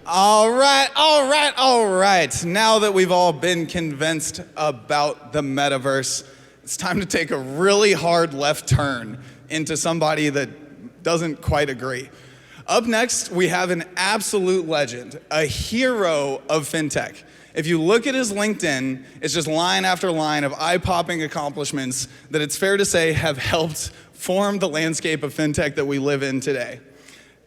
All right. Now that we've all been convinced about the metaverse, it's time to take a really hard left turn into somebody that doesn't quite agree. Up next, we have an absolute legend, a hero of fintech. If you look at his LinkedIn, it's just line after line of eye-popping accomplishments that it's fair to say have helped form the landscape of fintech that we live in today.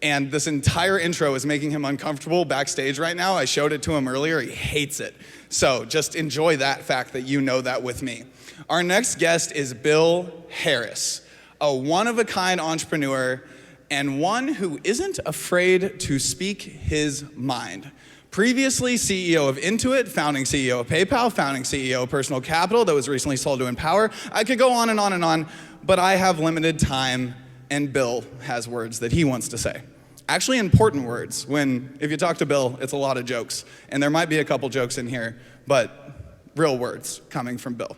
And this entire intro is making him uncomfortable backstage right now. I showed it to him earlier. He hates it. So just enjoy that fact that you know that with me. Our next guest is Bill Harris, a one-of-a-kind entrepreneur and one who isn't afraid to speak his mind. Previously CEO of Intuit, founding CEO of PayPal, founding CEO of Personal Capital that was recently sold to Empower. I could go on and on and on, but I have limited time, and Bill has words that he wants to say. Actually important words. If you talk to Bill, it's a lot of jokes. And there might be a couple jokes in here, but real words coming from Bill.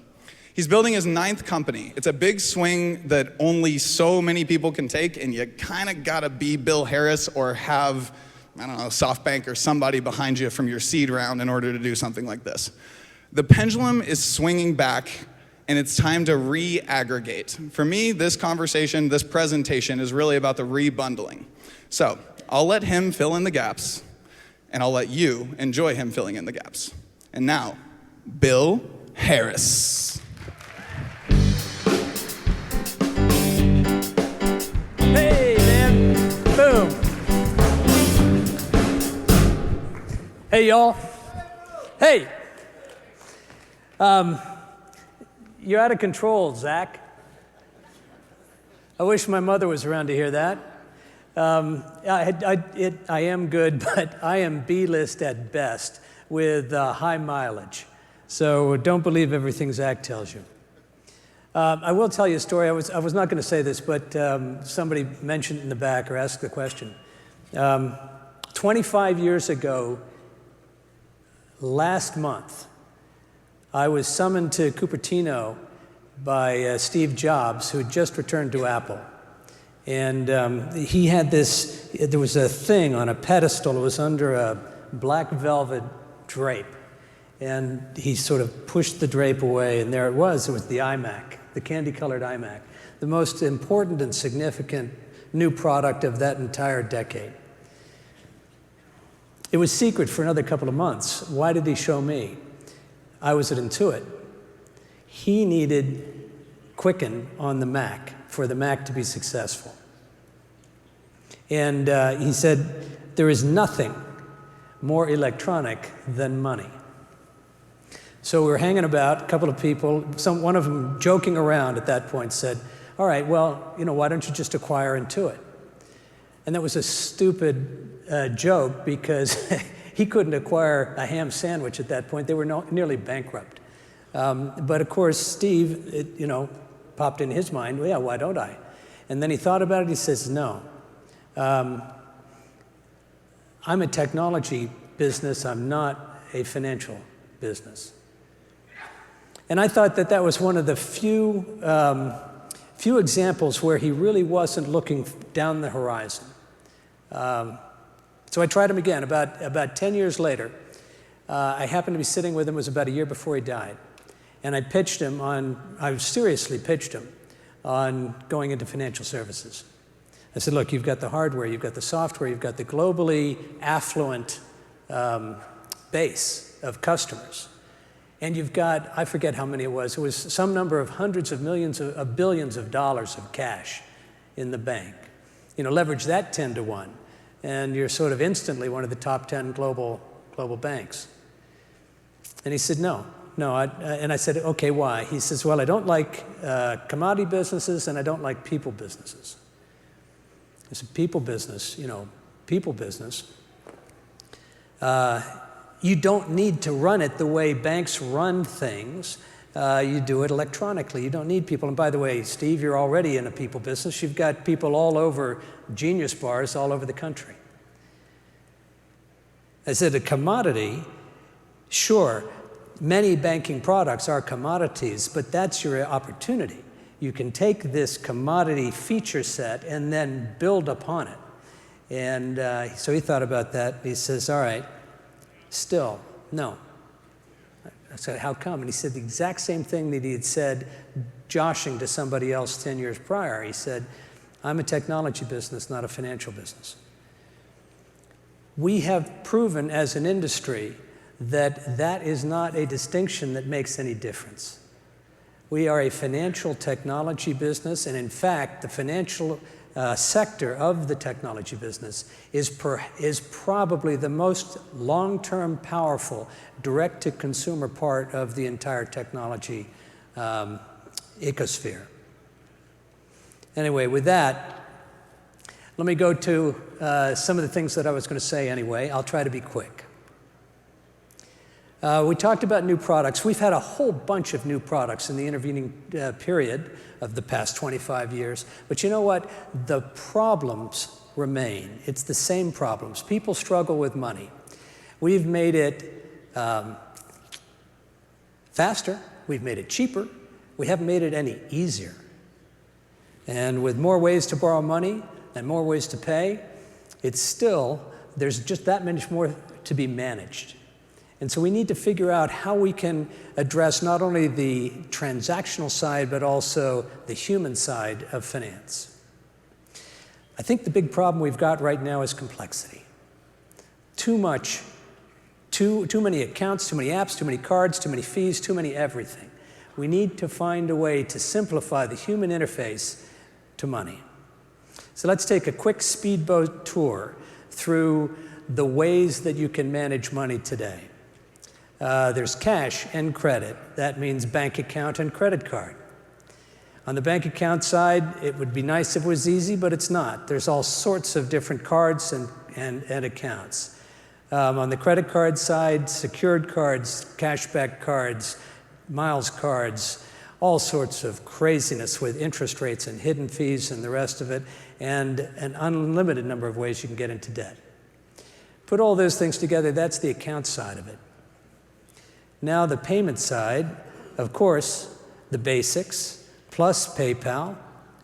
He's building his 9th company. It's a big swing that only so many people can take, and you kind of gotta be Bill Harris or have, I don't know, SoftBank or somebody behind you from your seed round in order to do something like this. The pendulum is swinging back, and it's time to re-aggregate. For me, this conversation, this presentation is really about the rebundling. So I'll let him fill in the gaps, and I'll let you enjoy him filling in the gaps. And now, Bill Harris. Hey, man. Boom. Hey, y'all. Hey. You're out of control, Zach. I wish my mother was around to hear that. I am good, but I am B-list at best with high mileage. So don't believe everything Zach tells you. I will tell you a story. I was not going to say this, but somebody mentioned it in the back or asked the question. 25 years ago, last month, I was summoned to Cupertino by Steve Jobs, who had just returned to Apple. And he had there was a thing on a pedestal. It was under a black velvet drape. And he sort of pushed the drape away, and there it was the iMac, the candy-colored iMac, the most important and significant new product of that entire decade. It was secret for another couple of months. Why did he show me? I was at Intuit. He needed Quicken on the Mac for the Mac to be successful. And he said, there is nothing more electronic than money. So we were hanging about, a couple of people, one of them joking around at that point said, all right, well, why don't you just acquire Intuit? And that was a stupid joke because he couldn't acquire a ham sandwich at that point. They were nearly bankrupt. But of course, Steve, popped in his mind, well, yeah, why don't I? And then he thought about it, he says, no. I'm a technology business, I'm not a financial business. And I thought that was one of the few examples where he really wasn't looking down the horizon. So I tried him again. About 10 years later, I happened to be sitting with him. It was about a year before he died. And I seriously pitched him on going into financial services. I said, look, you've got the hardware, you've got the software, you've got the globally affluent base of customers. And you've got, I forget how many it was some number of hundreds of millions of billions of dollars of cash in the bank. Leverage that 10 to 1, and you're sort of instantly one of the top 10 global banks. And he said, no. And I said, okay, why? He says, well, I don't like commodity businesses, and I don't like people businesses. I said, people business. You don't need to run it the way banks run things. You do it electronically. You don't need people. And by the way, Steve, you're already in a people business. You've got people all over, Genius bars all over the country. I said, a commodity, sure, many banking products are commodities, but that's your opportunity. You can take this commodity feature set and then build upon it. And so he thought about that. He says, all right, still, no. I said, how come? And he said the exact same thing that he had said joshing to somebody else 10 years prior. He said, I'm a technology business, not a financial business. We have proven as an industry that that is not a distinction that makes any difference. We are a financial technology business, and in fact, the financial sector of the technology business is probably the most long-term powerful direct-to-consumer part of the entire technology ecosphere. Anyway, with that, let me go to some of the things that I was going to say anyway. I'll try to be quick. We talked about new products. We've had a whole bunch of new products in the intervening period of the past 25 years. But you know what? The problems remain. It's the same problems. People struggle with money. We've made it faster. We've made it cheaper. We haven't made it any easier. And with more ways to borrow money and more ways to pay, there's just that much more to be managed. And so we need to figure out how we can address not only the transactional side, but also the human side of finance. I think the big problem we've got right now is complexity. Too many accounts, too many apps, too many cards, too many fees, too many everything. We need to find a way to simplify the human interface to money. So let's take a quick speedboat tour through the ways that you can manage money today. There's cash and credit. That means bank account and credit card. On the bank account side, it would be nice if it was easy, but it's not. There's all sorts of different cards and accounts. On the credit card side, secured cards, cashback cards, miles cards, all sorts of craziness with interest rates and hidden fees and the rest of it, and an unlimited number of ways you can get into debt. Put all those things together, that's the account side of it. Now the payment side, of course, the basics, plus PayPal,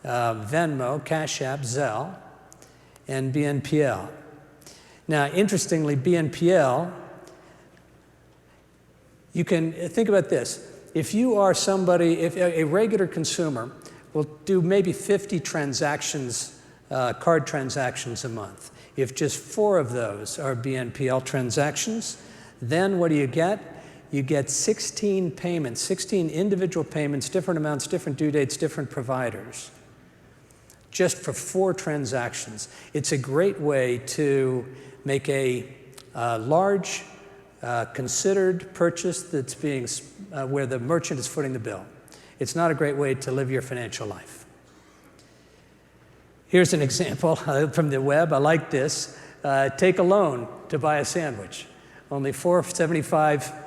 Venmo, Cash App, Zelle, and BNPL. Now, interestingly, BNPL, you can think about this. If you are somebody, if a regular consumer will do maybe 50 transactions, card transactions a month. If just 4 of those are BNPL transactions, then what do you get? You get 16 payments, 16 individual payments, different amounts, different due dates, different providers, just for 4 transactions. It's a great way to make a large, considered purchase that's being, where the merchant is footing the bill. It's not a great way to live your financial life. Here's an example from the web. I like this. Take a loan to buy a sandwich. Only $4.75.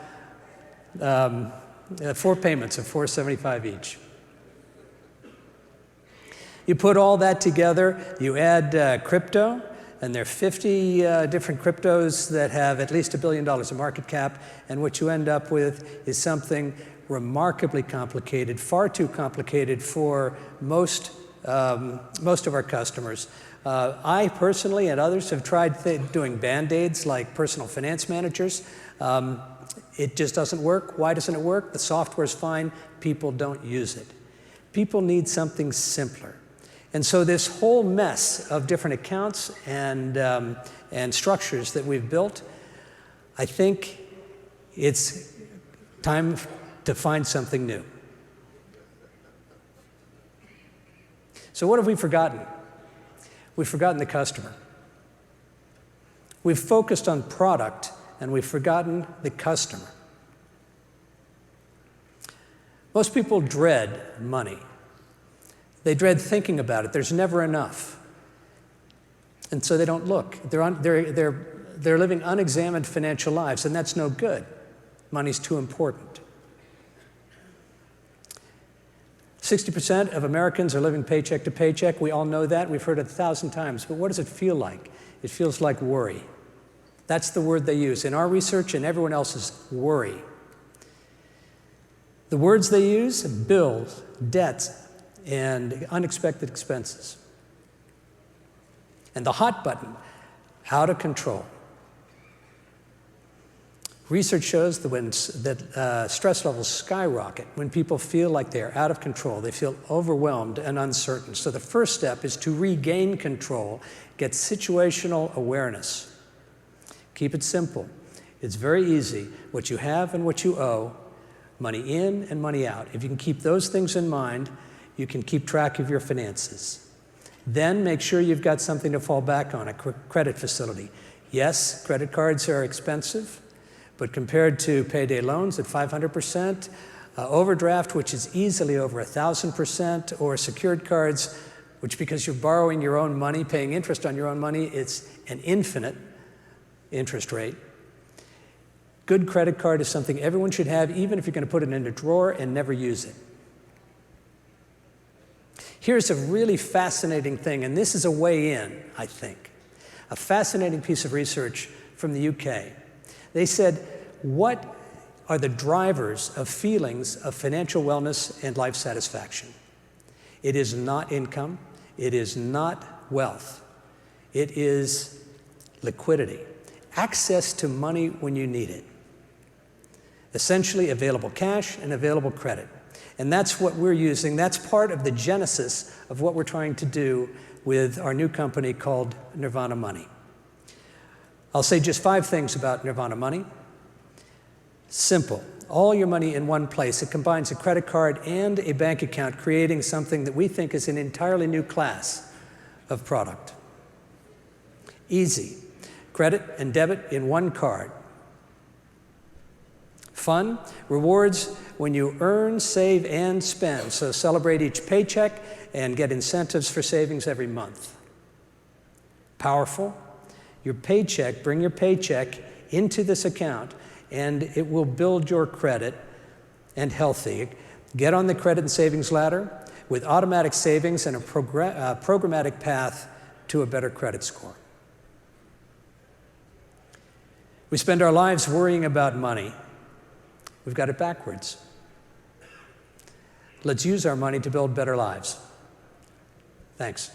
4 payments of $4.75 each. You put all that together, you add crypto, and there are 50 different cryptos that have at least $1 billion of market cap, and what you end up with is something remarkably complicated, far too complicated for most of our customers. I personally and others have tried doing band-aids like personal finance managers. It just doesn't work. Why doesn't it work? The software's fine. People don't use it. People need something simpler. And so this whole mess of different accounts and structures that we've built, I think it's time to find something new. So what have we forgotten? We've forgotten the customer. We've focused on product and we've forgotten the customer. Most people dread money. They dread thinking about it. There's never enough. And so they don't look. They're living unexamined financial lives, and that's no good. Money's too important. 60% of Americans are living paycheck to paycheck. We all know that. We've heard it 1,000 times. But what does it feel like? It feels like worry. That's the word they use. In our research and everyone else's, worry. The words they use, bills, debts, and unexpected expenses. And the hot button out of control. Research shows that stress levels skyrocket when people feel like they're out of control. They feel overwhelmed and uncertain. So the first step is to regain control, get situational awareness. Keep it simple. It's very easy. What you have and what you owe, money in and money out. If you can keep those things in mind, you can keep track of your finances. Then make sure you've got something to fall back on, a credit facility. Yes, credit cards are expensive, but compared to payday loans at 500%, overdraft, which is easily over 1,000%, or secured cards, which because you're borrowing your own money, paying interest on your own money, it's an infinite interest rate. Good credit card is something everyone should have, even if you're going to put it in a drawer and never use it. Here's a really fascinating thing, and this is a way in, I think. A fascinating piece of research from the UK. They said, what are the drivers of feelings of financial wellness and life satisfaction? It is not income. It is not wealth. It is liquidity. Access to money when you need it. Essentially available cash and available credit. And that's what we're using. That's part of the genesis of what we're trying to do with our new company called Nirvana Money. I'll say just 5 things about Nirvana Money. Simple. All your money in one place. It combines a credit card and a bank account, creating something that we think is an entirely new class of product. Easy. Credit and debit in one card. Fun. Rewards when you earn, save, and spend. So celebrate each paycheck and get incentives for savings every month. Powerful. Your paycheck, bring your paycheck into this account, and it will build your credit and healthy. Get on the credit and savings ladder with automatic savings and a programmatic path to a better credit score. We spend our lives worrying about money. We've got it backwards. Let's use our money to build better lives. Thanks.